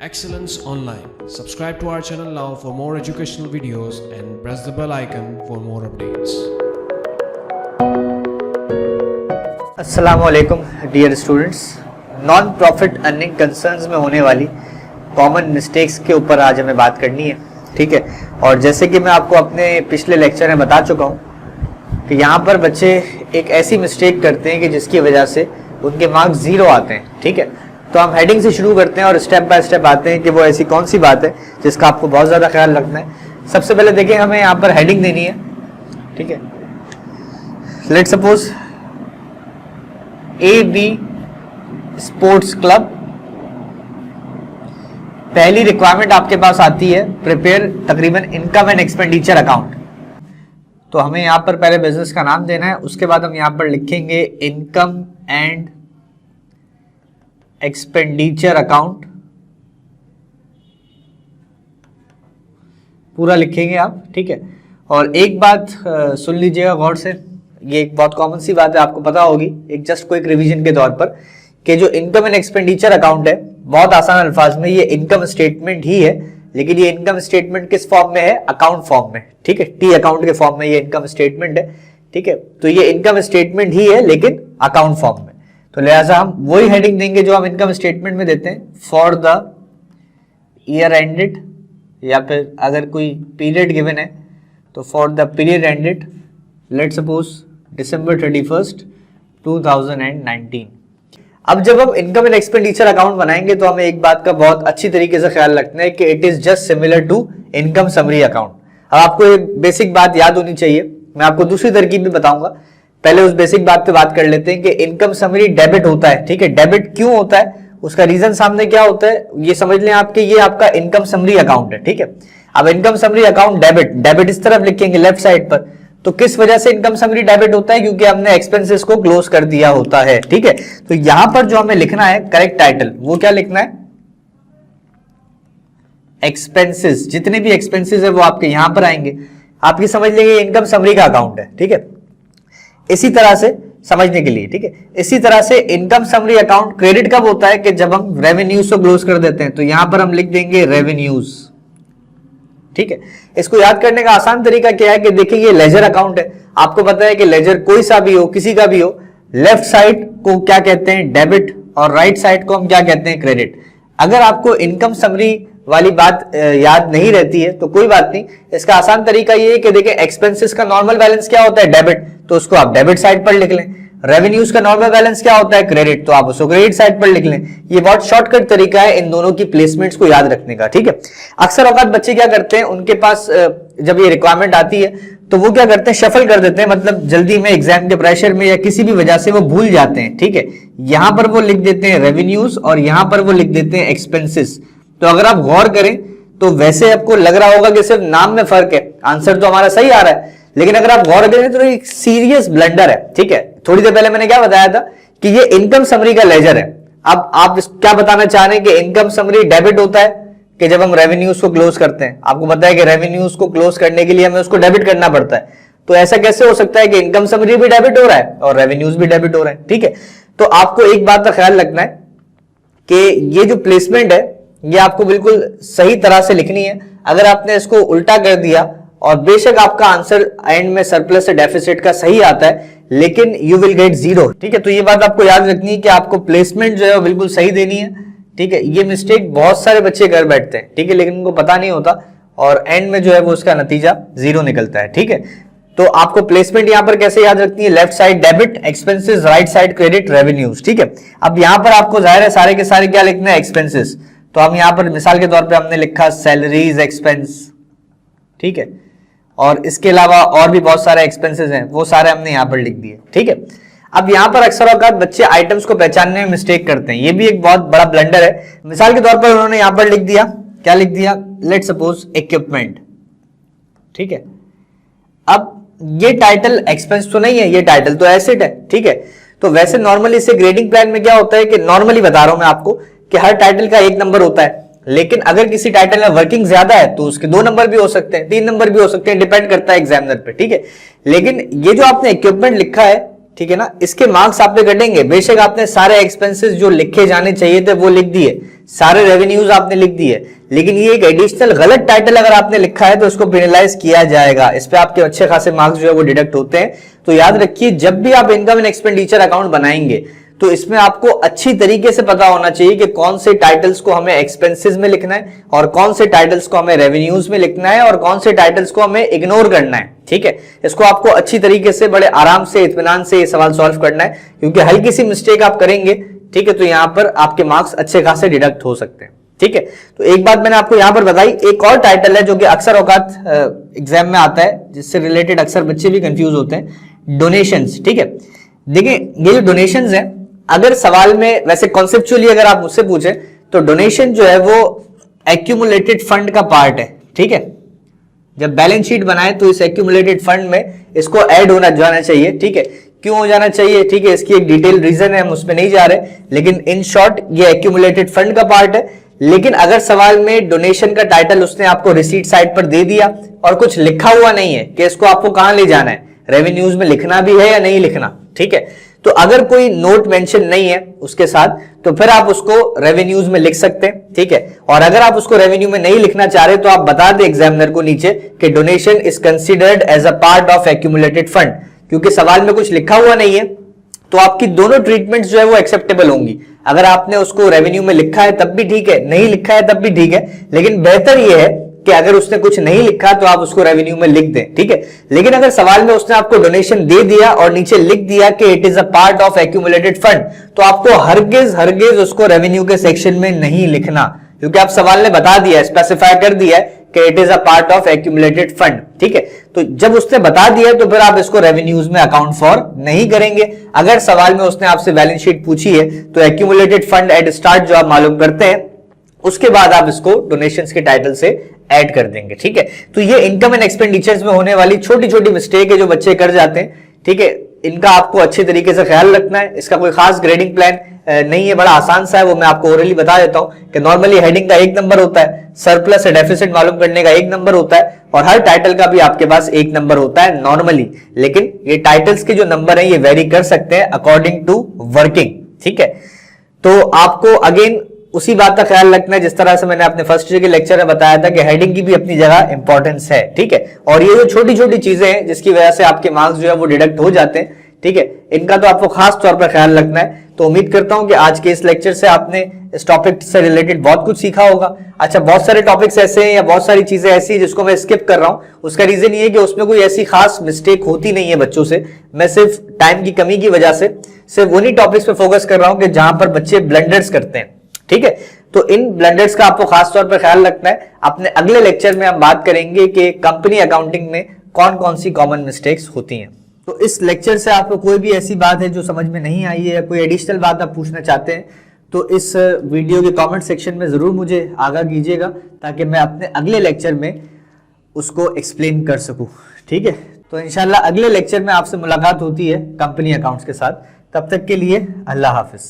Excellence Online. Subscribe to our channel now for more educational videos and press the bell icon for more updates. अस्सलाम वालेकुम dear students, non profit earning concerns में होने वाली common mistakes के ऊपर आज हमें बात करनी है। ठीक है, और जैसे कि मैं आपको अपने पिछले लेक्चर में बता चुका हूँ कि यहाँ पर बच्चे एक ऐसी मिस्टेक करते हैं कि जिसकी वजह से उनके मार्क्स 0 आते हैं। ठीक है, तो हम हेडिंग से शुरू करते हैं और स्टेप बाय स्टेप आते हैं कि वो ऐसी कौन सी बात है जिसका आपको बहुत ज़्यादा ख्याल रखना है। सबसे पहले देखिए, हमें यहाँ पर हेडिंग देनी है। ठीक है, let suppose AB sports club. पहली रिक्वायरमेंट आपके पास आती है प्रिपेयर तकरीबन इनकम एंड एक्सपेंडिचर अकाउंट। तो हमें यहाँ पर पहले बिजनेस का नाम देना है, उसके बाद हम यहाँ पर लिखेंगे इनकम एंड एक्सपेंडिचर अकाउंट, पूरा लिखेंगे आप। ठीक है, और एक बात सुन लीजिएगा गौर से, ये एक बहुत कॉमन सी बात है, आपको पता होगी, एक जस्ट क्विक रिवीजन के तौर पर, कि जो इनकम एंड एक्सपेंडिचर अकाउंट है, बहुत आसान अल्फाज में ये इनकम स्टेटमेंट ही है, लेकिन ये इनकम स्टेटमेंट किस फॉर्म में है? अकाउंट फॉर्म में। ठीक है, टी अकाउंट के फॉर्म में ये इनकम स्टेटमेंट है। ठीक है, तो ये इनकम स्टेटमेंट ही है लेकिन अकाउंट फॉर्म में। तो लिहाजा हम वही हेडिंग देंगे जो हम इनकम स्टेटमेंट में देते हैं, फॉर द ईयर एंडेड, या फिर अगर कोई पीरियड गिवन है तो for the period ended let suppose December 31st 2019। अब जब हम इनकम एंड एक्सपेंडिचर अकाउंट बनाएंगे तो हमें एक बात का बहुत अच्छी तरीके से ख्याल रखना है कि it is just similar to income summary account. अब आपको एक बेसिक बात याद होनी चाहिए, मैं आपको दूसरी तरकीब भी बताऊंगा, पहले उस बेसिक बात पे बात कर लेते हैं कि इनकम समरी डेबिट होता है। ठीक है, डेबिट क्यों होता है, उसका रीजन सामने क्या होता है, ये समझ लें आपके, ये आपका इनकम समरी अकाउंट है। ठीक है, अब इनकम समरी अकाउंट डेबिट इस तरफ लिखेंगे लेफ्ट साइड पर। तो किस वजह से इनकम समरी डेबिट होता है? क्योंकि हमने एक्सपेंसेस को क्लोज कर दिया होता है। ठीक है, तो यहां पर जो हमें लिखना है करेक्ट टाइटल, वो क्या लिखना है? एक्सपेंसेस। जितने भी एक्सपेंसेस है वो आपके यहां पर आएंगे, आपकी समझ लेंगे इनकम समरी का अकाउंट है। ठीक है, इसी तरह से समझने के लिए, ठीक है, इसी तरह से इनकम समरी अकाउंट क्रेडिट कब होता है? कि जब हम रेवेन्यूज को क्लोज कर देते हैं, तो यहां पर हम लिख देंगे रेवेन्यूज। ठीक है, इसको याद करने का आसान तरीका क्या है कि देखिए ये लेजर अकाउंट है, आपको पता है कि लेजर कोई सा भी हो, किसी का भी हो, लेफ्ट साइड को क्या कहते हैं? डेबिट, और राइट साइड को हम क्या कहते हैं? क्रेडिट। अगर आपको इनकम समरी वाली बात याद नहीं रहती है तो कोई बात नहीं, इसका आसान तरीका ये है कि देखिए एक्सपेंसेस का नॉर्मल बैलेंस क्या होता है? डेबिट, तो उसको आप डेबिट साइड पर लिख लें। रेवेन्यूज का नॉर्मल बैलेंस क्या होता है? क्रेडिट, तो आप उसको क्रेडिट साइड पर लिख लें। ये बहुत शॉर्टकट तरीका है इन दोनों की प्लेसमेंट्स को याद रखने का। ठीक है, अक्सर औकात बच्चे क्या करते हैं, उनके पास जब ये रिक्वायरमेंट आती है तो वो क्या करते हैं? शफल कर देते हैं, मतलब जल्दी में एग्जाम के प्रेशर में या किसी भी वजह से वो भूल जाते हैं। ठीक है, यहां पर वो लिख देते हैं रेवेन्यूज और यहां पर वो लिख देते हैं एक्सपेंसेस। तो अगर आप गौर करें तो वैसे आपको लग रहा होगा कि सिर्फ नाम में फर्क है, आंसर तो हमारा सही आ रहा है, लेकिन अगर आप गौर करें तो एक सीरियस ब्लंडर है। ठीक है, थोड़ी देर पहले मैंने क्या बताया था कि ये इनकम समरी का लेजर है। अब आप क्या बताना चाह रहे हैं कि इनकम समरी डेबिट होता है कि जब हम रेवेन्यूज को क्लोज करते हैं, आपको पता है कि रेवेन्यूज को क्लोज करने के लिए हमें उसको डेबिट करना पड़ता है। तो ऐसा कैसे हो सकता है कि इनकम समरी भी डेबिट हो रहा है और रेवेन्यूज भी डेबिट हो रहे हैं? ठीक है, तो आपको एक बात का ख्याल रखना है कि ये जो प्लेसमेंट है ये आपको बिल्कुल सही तरह से लिखनी है। अगर आपने इसको उल्टा कर दिया और बेशक आपका आंसर एंड में सरप्लस से डेफिसिट का सही आता है, लेकिन यू विल गेट 0। ठीक है, तो ये बात आपको याद रखनी है कि आपको प्लेसमेंट जो है वो बिल्कुल सही देनी है। ठीक है, ये मिस्टेक बहुत सारे बच्चे कर बैठते हैं, ठीक है, लेकिन उनको पता नहीं होता और एंड में जो है वो उसका नतीजा 0 निकलता है। ठीक है, तो आपको प्लेसमेंट यहां पर कैसे याद रखनी है? Left side debit, expenses, right side credit, revenues. ठीक है, अब यहां पर आपको जाहिर है सारे के सारे क्या लिखना है? एक्सपेंसेस। तो हम यहां पर मिसाल के तौर पे हमने लिखा सैलरीज एक्सपेंस। ठीक है, और इसके अलावा और भी बहुत सारे एक्सपेंसेस हैं, वो सारे हमने यहां पर लिख दिए। ठीक है, अब यहां पर अक्सर औकात बच्चे आइटम्स को पहचानने में मिस्टेक करते हैं, ये भी एक बहुत बड़ा ब्लंडर है। मिसाल के तौर पर उन्होंने यहां पर लिख दिया, क्या लिख दिया? Let suppose equipment. ठीक है, अब ये टाइटल एक्सपेंस तो नहीं है, ये टाइटल तो एसेट है। ठीक है, तो वैसे नॉर्मली इसे ग्रेडिंग प्लान में क्या होता है कि नॉर्मली बता रहा हूं मैं आपको कि हर टाइटल का 1 नंबर होता है, लेकिन अगर किसी टाइटल में वर्किंग ज्यादा है तो उसके 2 नंबर भी हो सकते हैं, 3 नंबर भी हो सकते हैं, डिपेंड करता है एग्जामिनर पे। ठीक है, लेकिन ये जो आपने इक्विपमेंट लिखा है, ठीक है ना, इसके मार्क्स आप पे कटेंगे। बेशक आपने सारे एक्सपेंसेस जो लिखे जाने चाहिए थे वो लिख दिए, सारे रेवेन्यूज आपने लिख दिए, लेकिन ये एक एडिशनल गलत टाइटल अगर आपने लिखा है तो उसको पेनलाइज किया जाएगा, इस पे आपके अच्छे खासे मार्क्स जो है वो डिडक्ट होते हैं। तो याद रखिए, जब भी आप इनकम एंड एक्सपेंडिचर अकाउंट बनाएंगे तो इसमें आपको अच्छी तरीके से पता होना चाहिए कि कौन से टाइटल्स को हमें एक्सपेंसेस में लिखना है और कौन से टाइटल्स को हमें रेवेन्यूज में लिखना है और कौन से टाइटल्स को हमें इग्नोर करना है। ठीक है, इसको आपको अच्छी तरीके से बड़े आराम से इत्मीनान से ये सवाल सॉल्व करना है, क्योंकि हल्की सी मिस्टेक आप करेंगे, ठीक है, तो यहां पर आपके मार्क्स अच्छे खासे डिडक्ट हो सकते हैं। ठीक है, तो एक बात मैंने आपको यहां पर बताई, एक और टाइटल है जो कि अक्सर औकात एग्जाम में आता है, जिससे रिलेटेड अक्सर बच्चे भी कंफ्यूज होते हैं, डोनेशंस। ठीक है, देखिए ये जो डोनेशंस है, अगर सवाल में वैसे कॉन्सेप्चुअली अगर आप मुझसे पूछे तो डोनेशन जो है वो एक्यूमुलेटेड फंड का पार्ट है। ठीक है, जब बैलेंस शीट बनाए तो इस एक्यूमुलेटेड फंड में इसको ऐड होना जाना चाहिए। ठीक है, क्यों हो जाना चाहिए, ठीक है, इसकी एक डिटेल रीजन है, हम उसमें नहीं जा रहे, लेकिन इन शॉर्ट ये एक्यूमुलेटेड फंड का पार्ट है। लेकिन अगर सवाल में डोनेशन का टाइटल उसने आपको रिसीट साइड पर दे दिया और कुछ लिखा हुआ नहीं है कि इसको आपको कहां ले जाना है, रेवेन्यूज में लिखना भी है या नहीं लिखना, ठीक है, तो अगर कोई नोट मेंशन नहीं है उसके साथ तो फिर आप उसको रेवेन्यूज में लिख सकते हैं। ठीक है, और अगर आप उसको रेवेन्यू में नहीं लिखना चाह रहे तो आप बता दें एग्जामिनर को नीचे कि donation is considered as a part of accumulated fund, क्योंकि सवाल में कुछ लिखा हुआ नहीं है तो आपकी दोनों ट्रीटमेंट्स जो है वो एक्सेप्टेबल होंगी। अगर आपने उसको रेवेन्यू में लिखा है तब भी ठीक है, नहीं लिखा है तब भी ठीक है, लेकिन बेहतर यह है कि अगर उसने कुछ नहीं लिखा तो आप उसको रेवेन्यू में लिख दें। ठीक है, लेकिन अगर सवाल में उसने आपको डोनेशन दे दिया और नीचे लिख दिया कि it is a part of accumulated fund, तो आपको हरगिज उसको रेवेन्यू के सेक्शन में नहीं लिखना, क्योंकि आप सवाल ने बता दिया, स्पेसिफाई कर दिया है कि it is a part of accumulated fund. ठीक है, तो जब उसने बता दिया तो फिर आप इसको रेवेन्यूज में अकाउंट फॉर नहीं करेंगे। अगर सवाल में उसने आपसे बैलेंस शीट पूछी है तो एक्यूमुलेटेड फंड एट स्टार्ट जो आप मालूम करते हैं, उसके बाद आप इसको डोनेशंस के टाइटल से ऐड कर देंगे। ठीक है, तो ये इनकम एंड एक्सपेंडिचर्स में होने वाली छोटी छोटी मिस्टेक है जो बच्चे कर जाते हैं। ठीक है, इनका आपको अच्छे तरीके से ख्याल रखना है। इसका कोई खास ग्रेडिंग प्लान नहीं है, बड़ा आसान सा है, वो मैं आपको ओरली बता देता हूं कि नॉर्मली हेडिंग का 1 नंबर होता है, सरप्लस या डेफिसिट मालूम करने का 1 नंबर होता है, और हर टाइटल का भी आपके पास 1 नंबर होता है नॉर्मली। लेकिन ये टाइटल्स के जो नंबर है ये वेरी कर सकते हैं अकॉर्डिंग टू वर्किंग। ठीक है, तो आपको अगेन उसी बात का ख्याल रखना है जिस तरह से मैंने अपने फर्स्ट के लेक्चर में बताया था कि हेडिंग की भी अपनी जगह इंपॉर्टेंस है। ठीक है, और ये जो छोटी छोटी चीजें हैं जिसकी वजह से आपके मार्क्स जो है वो डिडक्ट हो जाते हैं, ठीक है, इनका तो आपको खास तौर पर ख्याल रखना है। तो उम्मीद करता हूं कि आज के इस लेक्चर से आपने इस टॉपिक से रिलेटेड बहुत कुछ सीखा होगा। अच्छा, बहुत सारे टॉपिक्स ऐसे हैं या बहुत सारी चीजें ऐसी हैं जिसको मैं स्किप कर रहा हूं, उसका रीजन ये है कि उसमें कोई ऐसी खास मिस्टेक होती नहीं है बच्चों से। मैं सिर्फ टाइम की कमी की वजह से सिर्फ उन्हीं टॉपिक्स पे फोकस कर रहा हूं कि जहां पर बच्चे ब्लंडर्स करते हैं। ठीक है, तो इन ब्लंडर्स का आपको खास तौर पर ख्याल रखना है। अपने अगले लेक्चर में हम बात करेंगे कि कंपनी अकाउंटिंग में कौन कौन सी कॉमन मिस्टेक्स होती हैं। तो इस लेक्चर से आपको कोई भी ऐसी बात है जो समझ में नहीं आई है या कोई एडिशनल बात आप पूछना चाहते हैं तो इस वीडियो के कमेंट सेक्शन में जरूर मुझे आगाह कीजिएगा, ताकि मैं अपने अगले लेक्चर में उसको एक्सप्लेन कर सकूं। ठीक है, तो इंशाल्लाह अगले लेक्चर में आपसे मुलाकात होती है कंपनी अकाउंट्स के साथ। तब तक के लिए अल्लाह हाफिज।